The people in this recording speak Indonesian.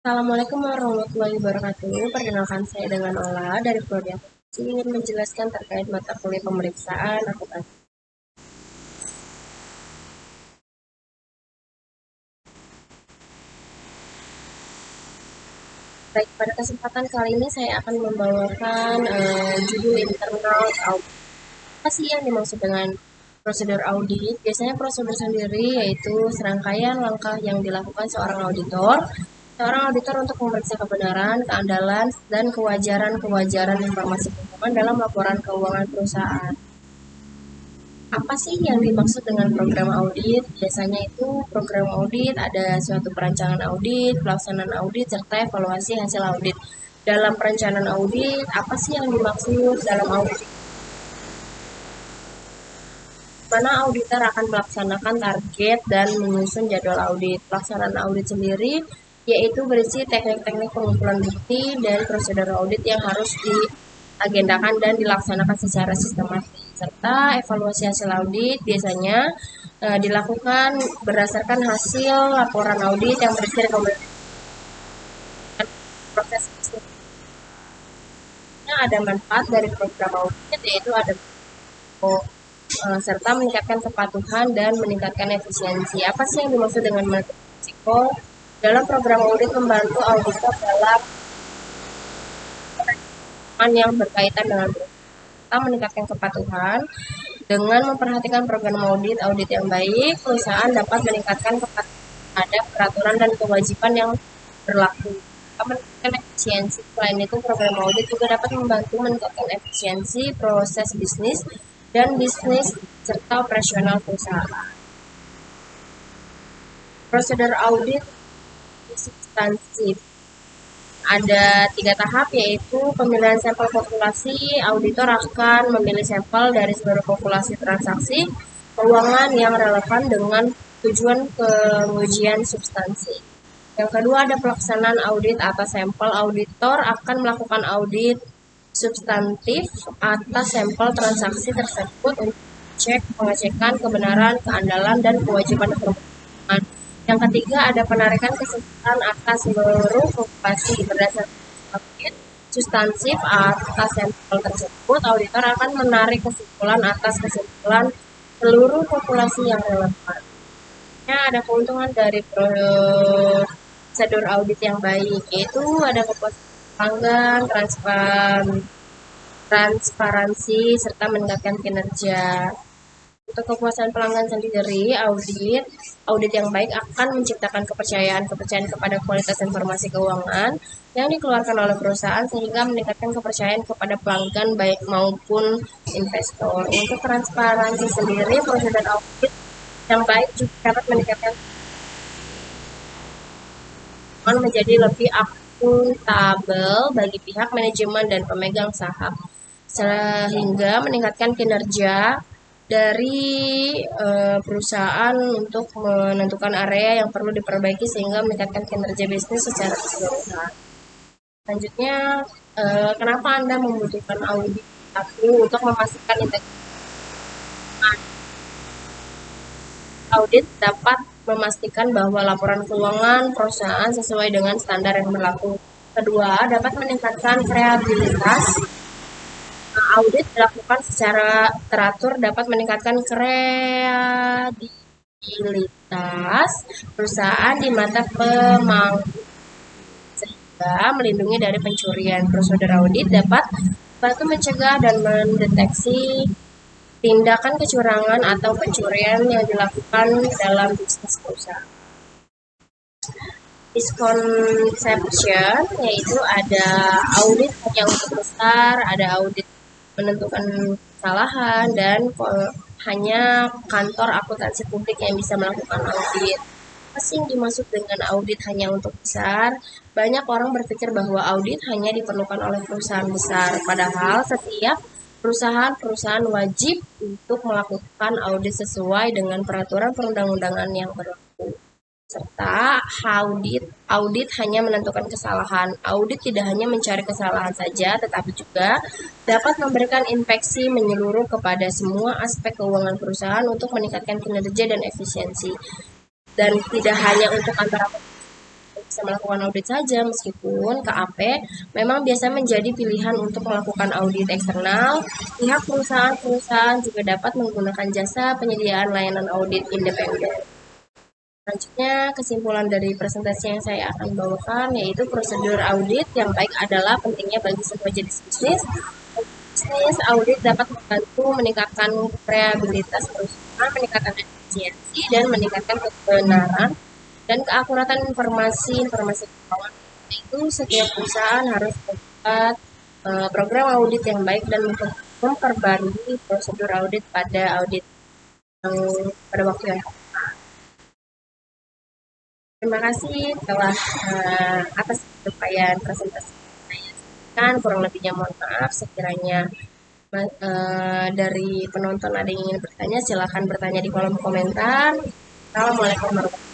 Assalamualaikum warahmatullahi wabarakatuh. Perkenalkan saya dengan Ola dari Prodi Akuntansi ingin menjelaskan terkait mata kuliah pemeriksaan akuntansi. Baik, pada kesempatan kali ini saya akan membawakan judul internal audit. Apa sih yang dimaksud dengan prosedur audit? Biasanya prosedur sendiri yaitu serangkaian langkah yang dilakukan seorang auditor untuk memeriksa kebenaran, keandalan, dan kewajaran informasi keuangan dalam laporan keuangan perusahaan. Apa sih yang dimaksud dengan program audit? Biasanya itu program audit ada suatu perancangan audit, pelaksanaan audit, serta evaluasi hasil audit. Dalam perencanaan audit, apa sih yang dimaksud dalam audit? Mana auditor akan melaksanakan target dan menyusun jadwal audit. Pelaksanaan audit sendiri yaitu berisi teknik-teknik pengumpulan bukti dan prosedur audit yang harus diagendakan dan dilaksanakan secara sistematis. Serta evaluasi hasil audit biasanya dilakukan berdasarkan hasil laporan audit yang berisi rekomendasi proses bisnisnya. Ada manfaat dari program audit yaitu ada serta meningkatkan kepatuhan dan meningkatkan efisiensi. Apa sih yang dimaksud dengan menentukan risiko? Dalam program audit membantu auditor dalam yang berkaitan dengan serta meningkatkan kepatuhan. Dengan memperhatikan program audit yang baik, perusahaan dapat meningkatkan kepatuhan terhadap peraturan dan kewajiban yang berlaku. Meningkatkan efisiensi. Selain itu, program audit juga dapat membantu meningkatkan efisiensi proses bisnis dan bisnis serta operasional perusahaan. Prosedur audit substansif. Ada 3 tahap, yaitu pemilihan sampel populasi. Auditor akan memilih sampel dari seluruh populasi transaksi keuangan yang relevan dengan tujuan pengujian substansi. Yang kedua ada pelaksanaan audit atas sampel. Auditor akan melakukan audit substantif atas sampel transaksi tersebut untuk pengecekan kebenaran, keandalan, dan kewajiban keuangan. Yang ketiga ada penarikan kesimpulan atas seluruh populasi berdasarkan audit substansif atas sampel tersebut. Auditor akan menarik kesimpulan atas kesimpulan seluruh populasi yang relevan. Ada keuntungan dari prosedur audit yang baik, yaitu ada kepuasan pelanggan, transparansi, serta meningkatkan kinerja. Untuk kepuasan pelanggan sendiri, audit yang baik akan menciptakan kepercayaan kepada kualitas informasi keuangan yang dikeluarkan oleh perusahaan sehingga meningkatkan kepercayaan kepada pelanggan baik maupun investor. Untuk transparansi sendiri, prosedur audit yang baik juga dapat meningkatkan menjadi lebih akuntabel bagi pihak manajemen dan pemegang saham, sehingga meningkatkan kinerja dari perusahaan untuk menentukan area yang perlu diperbaiki sehingga meningkatkan kinerja bisnis secara keseluruhan. Selanjutnya, kenapa Anda membutuhkan audit? Untuk memastikan integritas. Audit dapat memastikan bahwa laporan keuangan perusahaan sesuai dengan standar yang berlaku. Kedua, dapat meningkatkan kredibilitas. Audit dilakukan secara teratur dapat meningkatkan kredibilitas perusahaan di mata pemangku sehingga melindungi dari pencurian. Prosedur audit dapat membantu mencegah dan mendeteksi tindakan kecurangan atau pencurian yang dilakukan dalam bisnis perusahaan. Misconception, yaitu ada audit hanya untuk besar, ada audit menentukan kesalahan, dan hanya kantor akuntansi publik yang bisa melakukan audit. Apa sih yang dimaksud dengan audit hanya untuk besar? Banyak orang berpikir bahwa audit hanya diperlukan oleh perusahaan besar, padahal setiap perusahaan wajib untuk melakukan audit sesuai dengan peraturan perundang-undangan yang berlaku. Serta audit hanya menentukan kesalahan. Audit tidak hanya mencari kesalahan saja, tetapi juga dapat memberikan inspeksi menyeluruh kepada semua aspek keuangan perusahaan untuk meningkatkan kinerja dan efisiensi. Dan tidak hanya untuk kantor akuntansi, bisa melakukan audit saja, meskipun KAP memang biasa menjadi pilihan untuk melakukan audit eksternal. Pihak perusahaan-perusahaan juga dapat menggunakan jasa penyediaan layanan audit independen. Selanjutnya, kesimpulan dari presentasi yang saya akan bawakan yaitu prosedur audit yang baik adalah pentingnya bagi semua jenis bisnis. Bisnis audit dapat membantu meningkatkan reliabilitas perusahaan, meningkatkan efisiensi, dan meningkatkan kebenaran dan keakuratan informasi keuangan. Itu setiap perusahaan harus membuat program audit yang baik dan memperbarui prosedur audit pada audit yang pada waktu yang terima kasih telah atas penyampaian presentasi saya. Kan kurang lebihnya mohon maaf sekiranya dari penonton ada yang ingin bertanya, silakan bertanya di kolom komentar. Assalamualaikum warahmatullahi wabarakatuh.